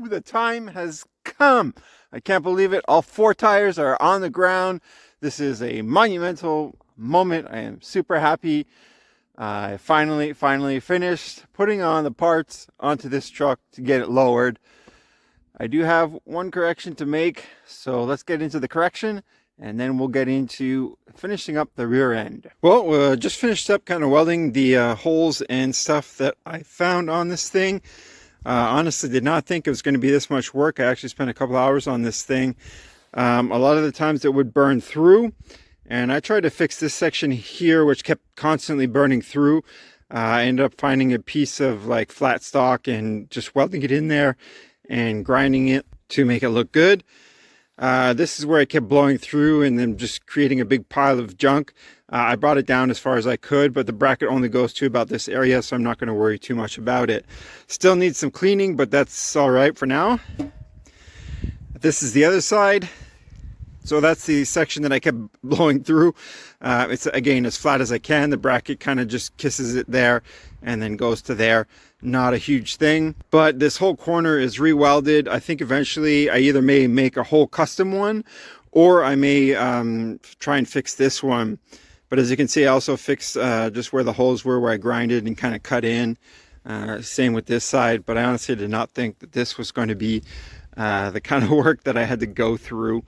Woo! The time has come. I can't believe it. All 4 tires are on the ground. This is a monumental moment. I am super happy. I finally finished putting on the parts onto this truck to get it lowered. I do have one correction to make, so let's get into the correction and then we'll get into finishing up the rear end. Well, just finished up kind of welding the holes and stuff that I found on this thing. Honestly, did not think it was going to be this much work. I actually spent a couple hours on this thing. A lot of the times it would burn through, and I tried to fix this section here, which kept constantly burning through. I ended up finding a piece of like flat stock and just welding it in there and grinding it to make it look good. This is where it kept blowing through and then just creating a big pile of junk. I brought it down as far as I could, but the bracket only goes to about this area, so I'm not going to worry too much about it. Still needs some cleaning, but that's all right for now. This is the other side. So that's the section that I kept blowing through. It's, again, as flat as I can. The bracket kind of just kisses it there and then goes to there. Not a huge thing, but this whole corner is re-welded. I think eventually I either may make a whole custom one, or I may try and fix this one. But as you can see, I also fixed just where the holes were, where I grinded and kind of cut in. Same with this side, but I honestly did not think that this was going to be the kind of work that I had to go through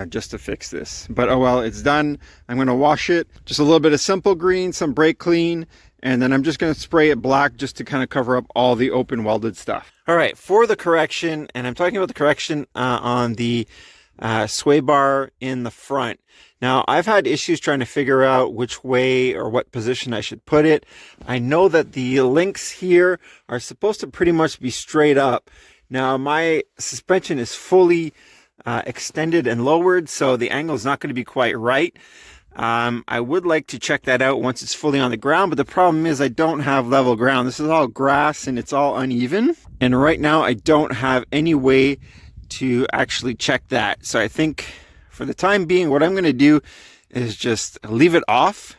just to fix this. But oh well, it's done. I'm going to wash it. Just a little bit of simple green, some brake clean, and then I'm just going to spray it black just to kind of cover up all the open welded stuff. All right, for the correction, and I'm talking about the correction on the sway bar in the front. Now, I've had issues trying to figure out which way or what position I should put it. I know that the links here are supposed to pretty much be straight up. Now, my suspension is fully extended and lowered, so the angle is not going to be quite right. I would like to check that out once it's fully on the ground, but the problem is I don't have level ground. This is all grass and it's all uneven. And right now I don't have any way to actually check that. So I think for the time being, what I'm going to do is just leave it off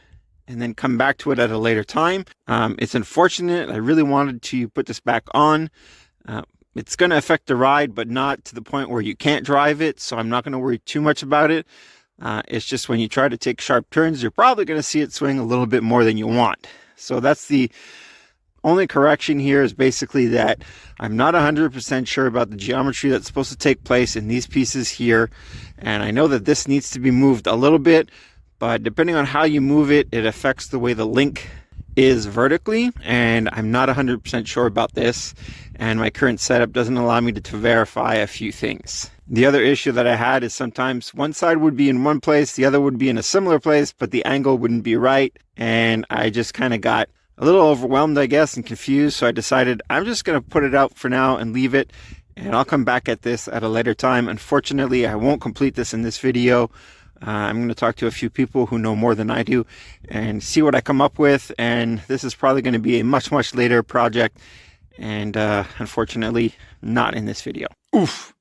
and then come back to it at a later time. It's unfortunate. I really wanted to put this back on. It's going to affect the ride, but not to the point where you can't drive it. So I'm not going to worry too much about it. It's just when you try to take sharp turns, you're probably going to see it swing a little bit more than you want. So that's the only correction here, is basically that I'm not 100% sure about the geometry that's supposed to take place in these pieces here. And I know that this needs to be moved a little bit, but depending on how you move it, it affects the way the link is vertically. And I'm not 100% sure about this. And my current setup doesn't allow me to verify a few things. The other issue that I had is sometimes one side would be in one place, the other would be in a similar place, but the angle wouldn't be right. And I just kind of got a little overwhelmed, I guess, and confused. So I decided I'm just going to put it out for now and leave it. And I'll come back at this at a later time. Unfortunately, I won't complete this in this video. I'm going to talk to a few people who know more than I do and see what I come up with. And this is probably going to be a much later project. And unfortunately, not in this video. Oof.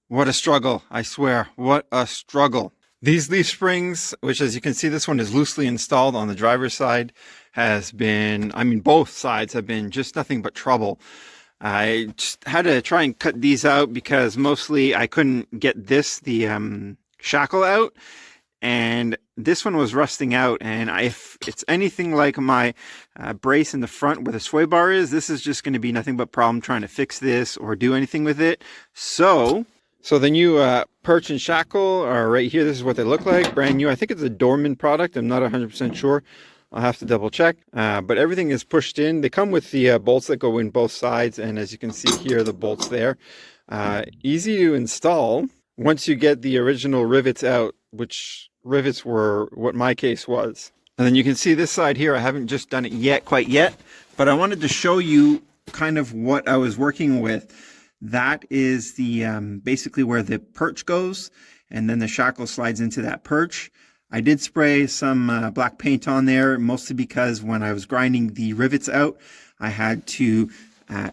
What a struggle, I swear, what a struggle. These leaf springs, which as you can see, this one is loosely installed on the driver's side, has been, I mean, both sides have been just nothing but trouble. I just had to try and cut these out because mostly I couldn't get the shackle out, and this one was rusting out. And if it's anything like my brace in the front where the sway bar is, this is just going to be nothing but problem trying to fix this or do anything with it. So the new perch and shackle are right here. This is what they look like, brand new. I think it's a Dorman product. I'm not 100% sure. I'll have to double check. But everything is pushed in. They come with the bolts that go in both sides. And as you can see here, the bolts there. Easy to install once you get the original rivets out, which rivets were what my case was. And then you can see this side here. I haven't just done it yet, quite yet. But I wanted to show you kind of what I was working with. That is the basically where the perch goes, and then the shackle slides into that perch. I did spray some black paint on there, mostly because when I was grinding the rivets out, I had to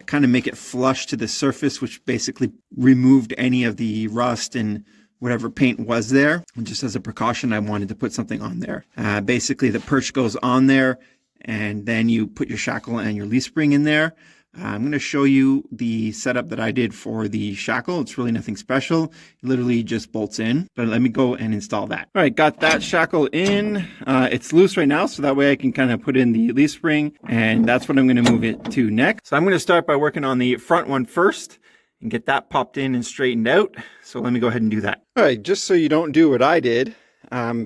kind of make it flush to the surface, which basically removed any of the rust and whatever paint was there. And just as a precaution, I wanted to put something on there. Basically, the perch goes on there, and then you put your shackle and your leaf spring in there. I'm going to show you the setup that I did for the shackle. It's really nothing special. It literally just bolts in, but let me go and install that. All right, got that shackle in. It's loose right now, so that way I can kind of put in the leaf spring, and that's what I'm going to move it to next. So I'm going to start by working on the front one first and get that popped in and straightened out. So let me go ahead and do that. All right, just so you don't do what I did,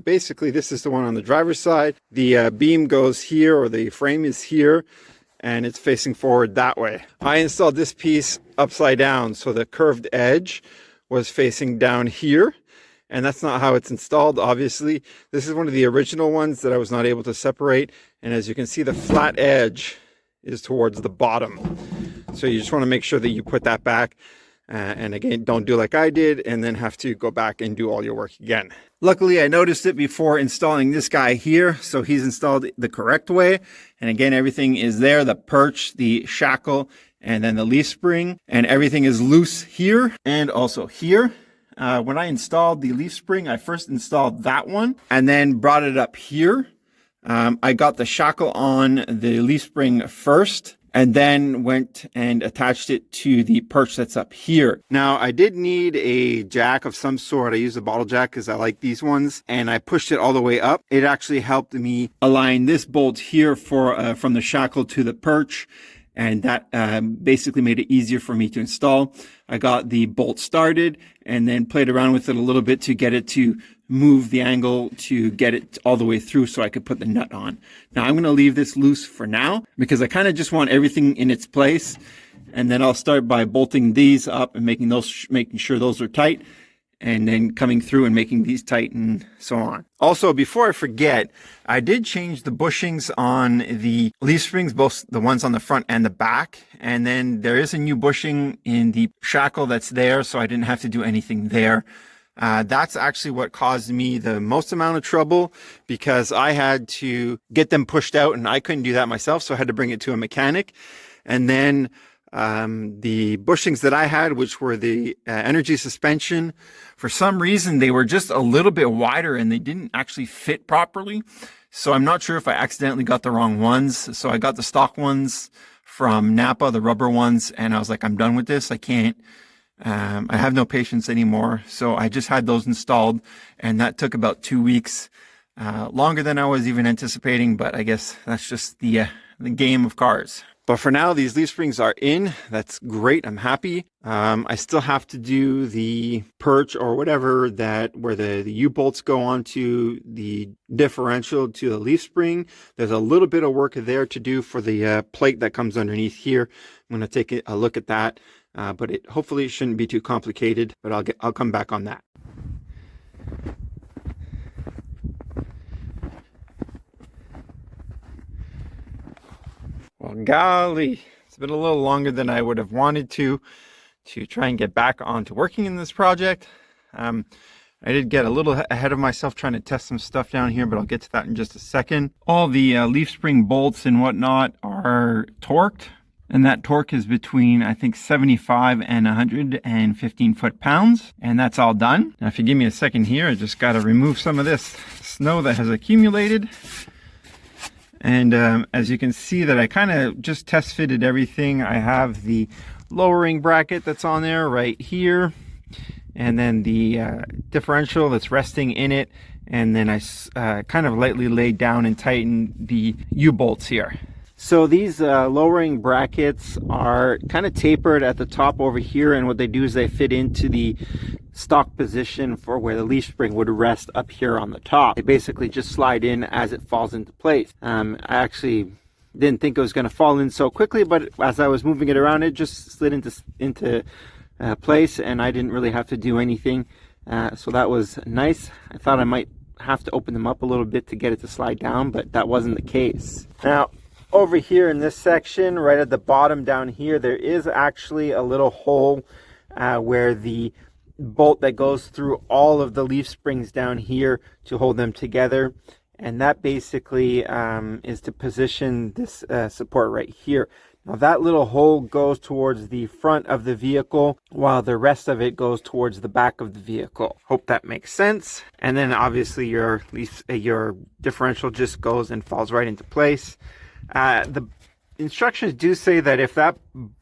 basically this is the one on the driver's side. The beam goes here, or the frame is here, and it's facing forward that way. I installed this piece upside down, so the curved edge was facing down here, and that's not how it's installed, obviously. This is one of the original ones that I was not able to separate, and as you can see, the flat edge is towards the bottom. So you just want to make sure that you put that back, and again, don't do like I did and then have to go back and do all your work again. Luckily, I noticed it before installing this guy here, so he's installed the correct way. And again, everything is there, the perch, the shackle, and then the leaf spring, and everything is loose here and also here. When I installed the leaf spring, I first installed that one and then brought it up here. I got the shackle on the leaf spring first, and then went and attached it to the perch that's up here. Now, I did need a jack of some sort. I used a bottle jack because I like these ones, and I pushed it all the way up. It actually helped me align this bolt here for from the shackle to the perch, and that basically made it easier for me to install. I got the bolt started and then played around with it a little bit to get it to move the angle to get it all the way through so I could put the nut on. Now I'm going to leave this loose for now because I kind of just want everything in its place, and then I'll start by bolting these up and making sure those are tight, and then coming through and making these tight and so on. Also, before I forget, I did change the bushings on the leaf springs, both the ones on the front and the back. And then there is a new bushing in the shackle that's there, so I didn't have to do anything there. That's actually what caused me the most amount of trouble, because I had to get them pushed out and I couldn't do that myself. So I had to bring it to a mechanic. And then the bushings that I had, which were the energy suspension, for some reason they were just a little bit wider and they didn't actually fit properly. So I'm not sure if I accidentally got the wrong ones. So I got the stock ones from Napa, the rubber ones, and I was like, I'm done with this. I can't. I have no patience anymore. So I just had those installed, and that took about 2 weeks, longer than I was even anticipating, but I guess that's just the game of cars. But for now, these leaf springs are in. That's great. I'm happy. I still have to do the perch or whatever where the U-bolts go onto the differential to the leaf spring. There's a little bit of work there to do for the plate that comes underneath here. I'm going to take a look at that. But it hopefully shouldn't be too complicated, but I'll come back on that. Well, golly, it's been a little longer than I would have wanted to try and get back onto working in this project. I did get a little ahead of myself trying to test some stuff down here, but I'll get to that in just a second. All the leaf spring bolts and whatnot are torqued. And that torque is between, I think, 75 and 115 foot-pounds. And that's all done. Now, if you give me a second here, I just got to remove some of this snow that has accumulated. And as you can see that I kind of just test fitted everything. I have the lowering bracket that's on there right here. And then the differential that's resting in it. And then I kind of lightly laid down and tightened the U-bolts here. So these lowering brackets are kind of tapered at the top over here, and what they do is they fit into the stock position for where the leaf spring would rest up here on the top. They basically just slide in as it falls into place. I actually didn't think it was going to fall in so quickly, but as I was moving it around, it just slid into place, and I didn't really have to do anything. So that was nice. I thought I might have to open them up a little bit to get it to slide down, but that wasn't the case. Now, over here in this section, right at the bottom down here, there is actually a little hole where the bolt that goes through all of the leaf springs down here to hold them together. And that basically is to position this support right here. Now that little hole goes towards the front of the vehicle, while the rest of it goes towards the back of the vehicle. Hope that makes sense. And then obviously your differential just goes and falls right into place. The instructions do say that if that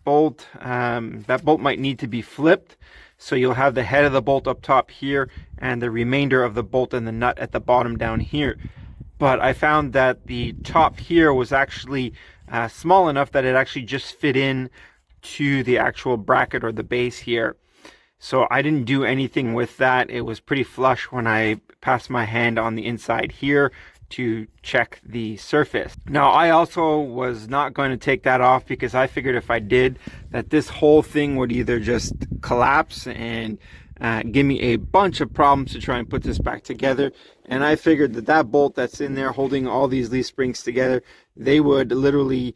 bolt might need to be flipped, so you'll have the head of the bolt up top here and the remainder of the bolt and the nut at the bottom down here. But I found that the top here was actually small enough that it actually just fit in to the actual bracket or the base here. So I didn't do anything with that. It was pretty flush when I passed my hand on the inside here to check the surface. Now, I also was not going to take that off because I figured if I did, that this whole thing would either just collapse and give me a bunch of problems to try and put this back together. And I figured that that bolt that's in there holding all these leaf springs together, they would literally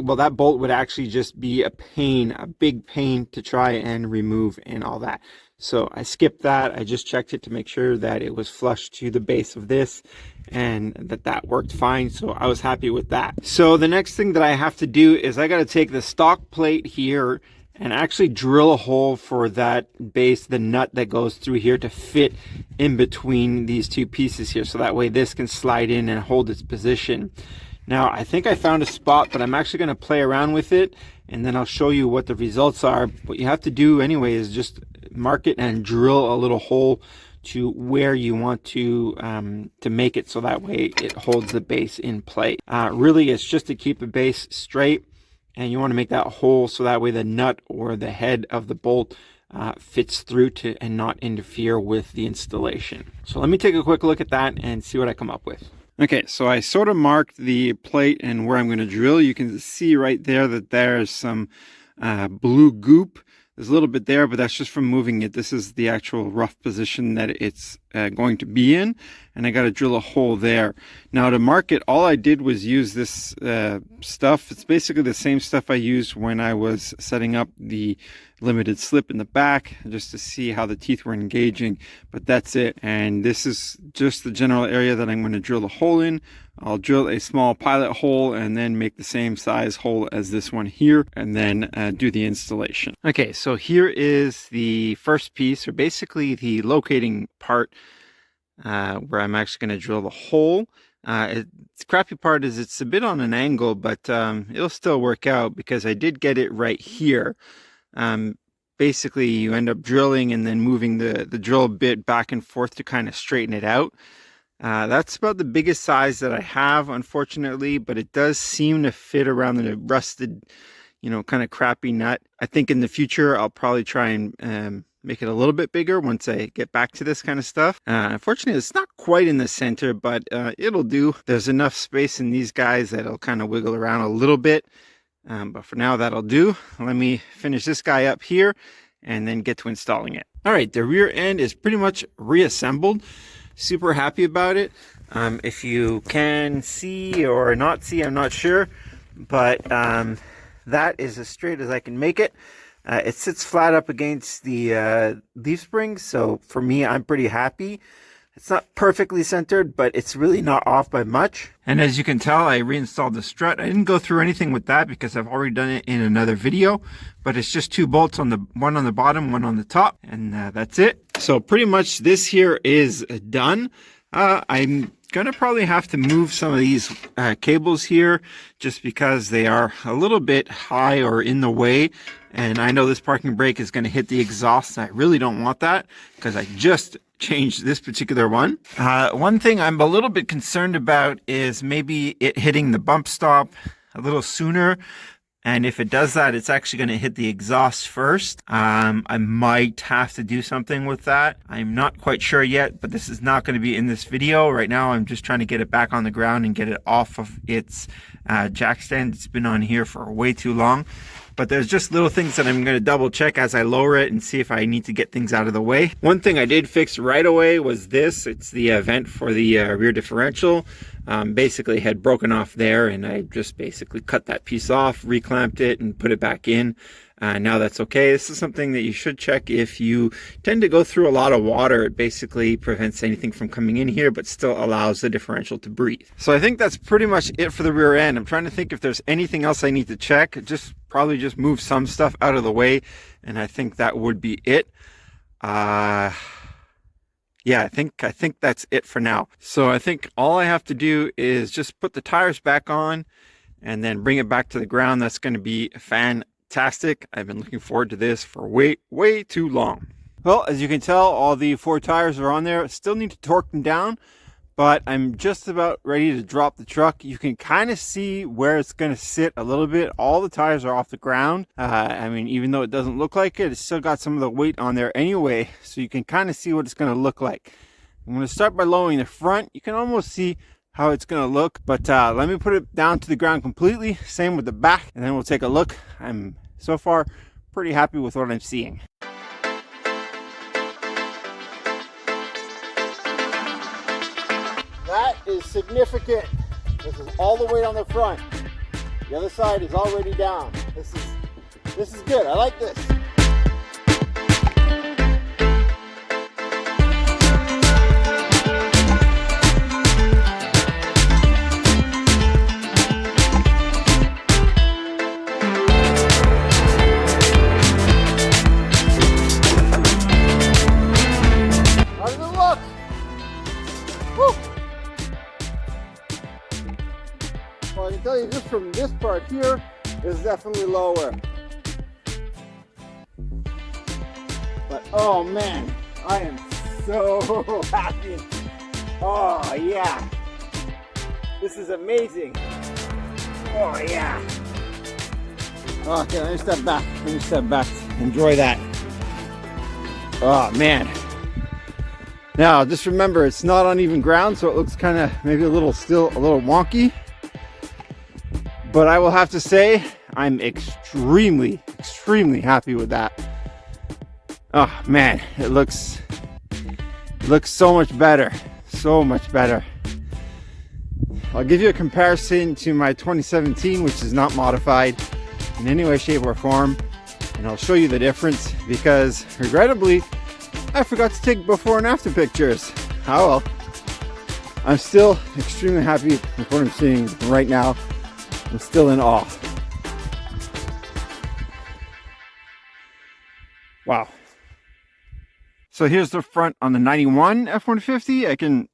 well, that bolt would actually just be a pain, a big pain to try and remove and all that. So I skipped that. I just checked it to make sure that it was flush to the base of this and that worked fine. So I was happy with that. So the next thing that I have to do is I got to take the stock plate here and actually drill a hole for that base, the nut that goes through here, to fit in between these two pieces here. So that way this can slide in and hold its position. Now, I think I found a spot, but I'm actually going to play around with it and then I'll show you what the results are. What you have to do anyway is just mark it and drill a little hole to where you want to make it, so that way it holds the base in place. Really, it's just to keep the base straight, and you want to make that hole so that way the nut or the head of the bolt fits through to and not interfere with the installation. So let me take a quick look at that and see what I come up with. Okay, so I sort of marked the plate and where I'm going to drill. You can see right there that there's some blue goop. There's a little bit there, but that's just from moving it. This is the actual rough position that it's going to be in, and I got to drill a hole there. Now to mark it, all I did was use this stuff. It's basically the same stuff I used when I was setting up the limited slip in the back, just to see how the teeth were engaging, but that's it. And this is just the general area that I'm going to drill a hole in. I'll drill a small pilot hole and then make the same size hole as this one here, and then do the installation. Okay, so here is the first piece, or basically the locating part, where I'm actually going to drill the hole. The crappy part is it's a bit on an angle, but it'll still work out because I did get it right here. Basically, you end up drilling and then moving the drill bit back and forth to kind of straighten it out. That's about the biggest size that I have, unfortunately, but it does seem to fit around the rusted, kind of crappy nut. I think in the future, I'll probably try and make it a little bit bigger once I get back to this kind of stuff. Unfortunately, it's not quite in the center, but it'll do. There's enough space in these guys that it'll kind of wiggle around a little bit. But for now, that'll do. Let me finish this guy up here and then get to installing it. All right, the rear end is pretty much reassembled. Super happy about it. If you can see or not see, I'm not sure, but that is as straight as I can make it. It sits flat up against the leaf springs, so for me, I'm pretty happy. It's not perfectly centered, but it's really not off by much. And as you can tell, I reinstalled the strut. I didn't go through anything with that because I've already done it in another video, but it's just two bolts, one on the bottom, one on the top, and that's it. So pretty much this here is done. I'm gonna probably have to move some of these cables here just because they are a little bit high or in the way. And I know this parking brake is gonna hit the exhaust. I really don't want that because I just changed this particular one. One thing I'm a little bit concerned about is maybe it hitting the bump stop a little sooner. And if it does that, it's actually going to hit the exhaust first. I might have to do something with that. I'm not quite sure yet, but this is not going to be in this video. Right now, I'm just trying to get it back on the ground and get it off of its jack stand. It's been on here for way too long. But there's just little things that I'm going to double check as I lower it and see if I need to get things out of the way. One thing I did fix right away was this. It's the vent for the rear differential. Basically had broken off there, and I just basically cut that piece off, reclamped it, and put it back in. Now that's okay. This is something that you should check if you tend to go through a lot of water. It basically prevents anything from coming in here, but still allows the differential to breathe. So I think that's pretty much it for the rear end. I'm trying to think if there's anything else I need to check. Probably just move some stuff out of the way, and I think that would be it. Yeah, I think that's it for now. So I think all I have to do is just put the tires back on and then bring it back to the ground. That's going to be fantastic. I've been looking forward to this for way too long. Well, as you can tell, all the 4 tires are on there. Still need to torque them down, but I'm just about ready to drop the truck. You can kind of see where it's going to sit a little bit. All the tires are off the ground. I mean, even though it doesn't look like it, it's still got some of the weight on there anyway, so you can kind of see what it's going to look like. I'm going to start by lowering the front. You can almost see how it's going to look, but let me put it down to the ground completely. Same with the back, and then we'll take a look. I'm so far pretty happy with what I'm seeing. That is significant. This is all the weight on the front. The other side is already down. This is good. I like this. How does it look? Woo! Well, I can tell you just from this part here is definitely lower. But oh man, I am so happy. Oh yeah. This is amazing. Oh yeah. Okay, let me step back. Let me step back. Enjoy that. Oh man. Now just remember, it's not on even ground, so it looks kind of maybe a little wonky. But I will have to say, I'm extremely happy with that. Oh man, it looks so much better. So much better. I'll give you a comparison to my 2017, which is not modified in any way, shape, or form. And I'll show you the difference because, regrettably, I forgot to take before and after pictures. Oh well. I'm still extremely happy with what I'm seeing right now. I'm still in awe. Wow. So here's the front on the 91 F-150. I can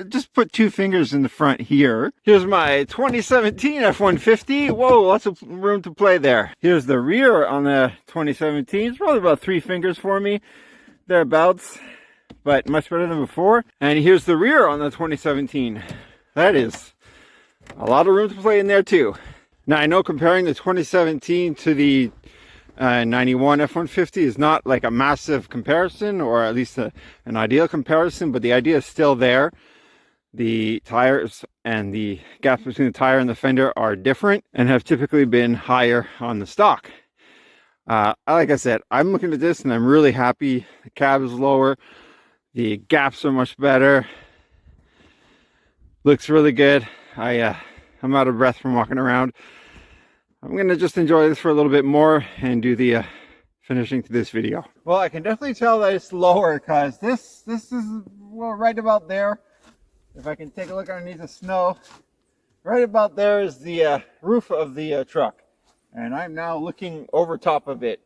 just put 2 fingers in the front here. Here's my 2017 F-150. Whoa, lots of room to play there. Here's the rear on the 2017. It's probably about 3 fingers for me, thereabouts, but much better than before. And here's the rear on the 2017. That is a lot of room to play in there too. Now I know comparing the 2017 to the 91 F-150 is not like a massive comparison, or at least an ideal comparison, but the idea is still there. The tires and the gaps between the tire and the fender are different and have typically been higher on the stock. Like I said, I'm looking at this and I'm really happy. The cab is lower, the gaps are much better, looks really good. I'm out of breath from walking around. I'm gonna just enjoy this for a little bit more and do the finishing to this video. Well, I can definitely tell that it's lower because this is, well, right about there. If I can take a look underneath the snow, right about there is the roof of the truck, and I'm now looking over top of it.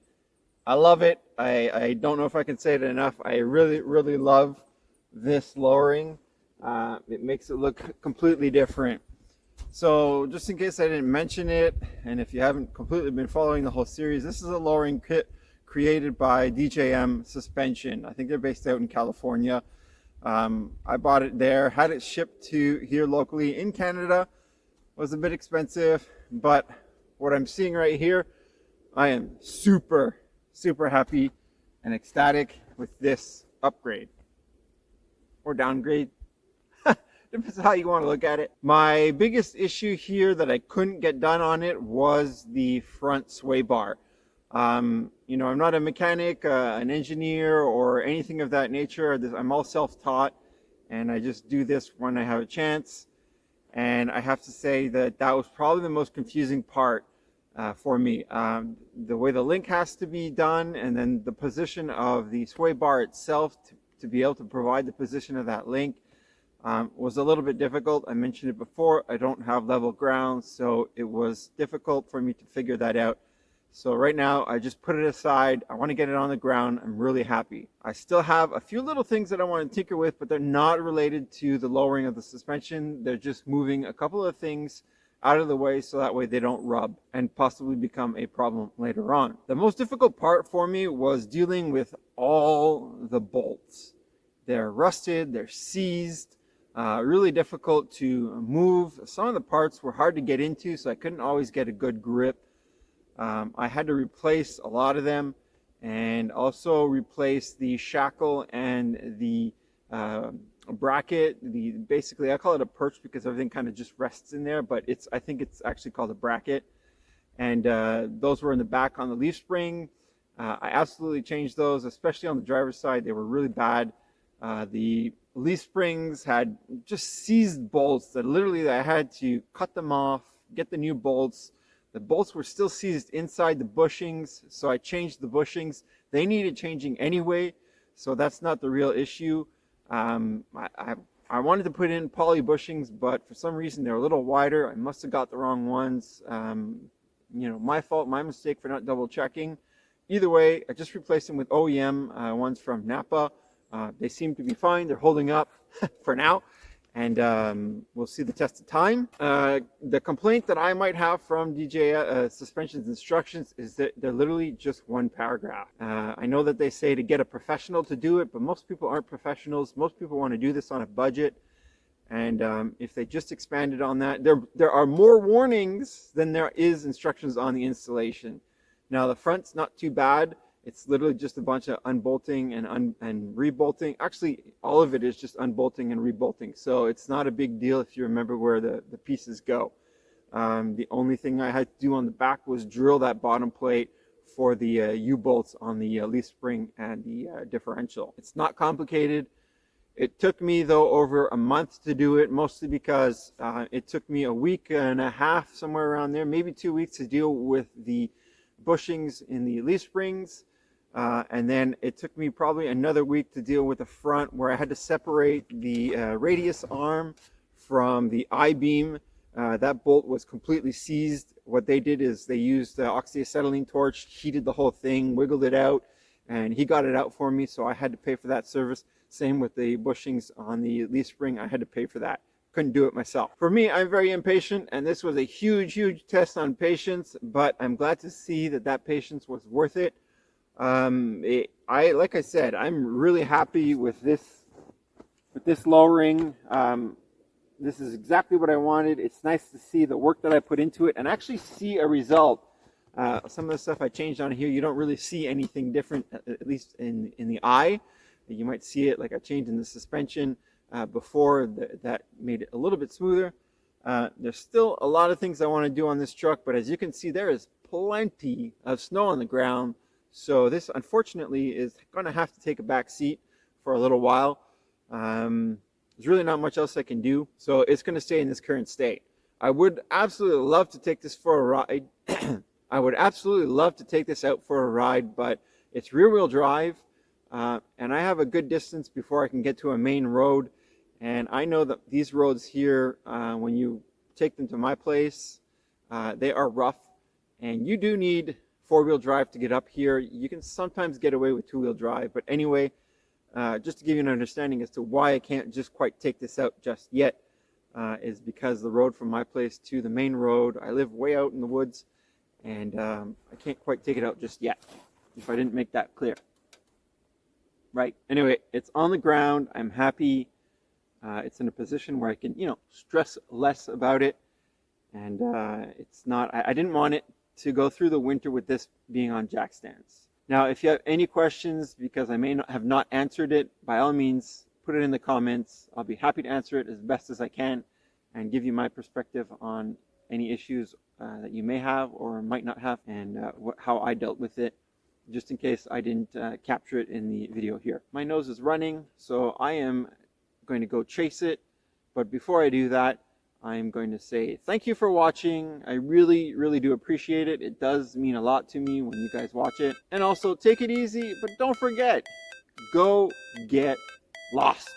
I love it. I don't know if I can say it enough. I really love this lowering. It makes it look completely different. So just in case I didn't mention it, and if you haven't completely been following the whole series, this is a lowering kit created by DJM Suspension. I think they're based out in California. I bought it there, had it shipped to here locally in Canada. Was a bit expensive, but what I'm seeing right here, I am super happy and ecstatic with this upgrade or downgrade. Depends on how you want to look at it. My biggest issue here that I couldn't get done on it was the front sway bar. You know, I'm not a mechanic, an engineer, or anything of that nature. I'm all self-taught, and I just do this when I have a chance. And I have to say that that was probably the most confusing part for me. The way the link has to be done, and then the position of the sway bar itself to be able to provide the position of that link was a little bit difficult. I mentioned it before, I don't have level ground, so it was difficult for me to figure that out. So right now I just put it aside. I want to get it on the ground. I'm really happy. I still have a few little things that I want to tinker with, but they're not related to the lowering of the suspension. They're just moving a couple of things out of the way so that way they don't rub and possibly become a problem later on. The most difficult part for me was dealing with all the bolts. They're rusted, they're seized, really difficult to move. Some of the parts were hard to get into, so I couldn't always get a good grip. I had to replace a lot of them and also replace the shackle and the bracket. Basically, I call it a perch because everything kind of just rests in there, but I think it's actually called a bracket. And those were in the back on the leaf spring. I absolutely changed those, especially on the driver's side. They were really bad. The leaf springs had just seized bolts that literally I had to cut them off, get the new bolts. The bolts were still seized inside the bushings, so I changed the bushings. They needed changing anyway, so that's not the real issue. I wanted to put in poly bushings, but for some reason they're a little wider. I must have got the wrong ones. You know, my fault, my mistake for not double checking. Either way, I just replaced them with OEM ones from Napa. They seem to be fine. They're holding up for now, and we'll see the test of time. The complaint that I might have from DJ Suspension's instructions is that they're literally just one paragraph. I know that they say to get a professional to do it, but most people aren't professionals. Most people want to do this on a budget, and if they just expanded on that, there are more warnings than there is instructions on the installation. Now the front's not too bad. It's literally just a bunch of unbolting and rebolting. Actually, all of it is just unbolting and rebolting. So it's not a big deal if you remember where the pieces go. The only thing I had to do on the back was drill that bottom plate for the U-bolts on the leaf spring and the differential. It's not complicated. It took me, though, over a month to do it, mostly because it took me a week and a half, somewhere around there, maybe 2 weeks to deal with the bushings in the leaf springs. And then it took me probably another week to deal with the front, where I had to separate the radius arm from the I-beam. That bolt was completely seized. What they did is they used the oxyacetylene torch, heated the whole thing, wiggled it out, and he got it out for me, so I had to pay for that service. Same with the bushings on the leaf spring. I had to pay for that. Couldn't do it myself. For me, I'm very impatient, and this was a huge test on patience, but I'm glad to see that patience was worth it. Like I said, I'm really happy with this lowering. This is exactly what I wanted. It's nice to see the work that I put into it and actually see a result. Some of the stuff I changed on here, you don't really see anything different, at least in the eye. You might see it like I changed in the suspension before. That made it a little bit smoother. There's still a lot of things I want to do on this truck, but as you can see, there is plenty of snow on the ground. So this, unfortunately, is going to have to take a back seat for a little while. There's really not much else I can do, so it's going to stay in this current state. I would absolutely love to take this for a ride. I would absolutely love to take this out for a ride, but it's rear-wheel drive, and I have a good distance before I can get to a main road. And I know that these roads here, when you take them to my place, they are rough, and you do need four-wheel drive to get up here. You can sometimes get away with two-wheel drive, but anyway, just to give you an understanding as to why I can't just quite take this out just yet, is because the road from my place to the main road, I live way out in the woods, and I can't quite take it out just yet, if I didn't make that clear. Right, anyway, it's on the ground. I'm happy. It's in a position where I can, stress less about it, and it's not, I didn't want it to go through the winter with this being on jack stands. Now, if you have any questions, because I may not have not answered it, by all means, put it in the comments. I'll be happy to answer it as best as I can and give you my perspective on any issues that you may have or might not have, and how I dealt with it, just in case I didn't capture it in the video here. My nose is running, so I am going to go chase it. But before I do that, I'm going to say thank you for watching. I really do appreciate it. It does mean a lot to me when you guys watch it. And also, take it easy, but don't forget, go get lost.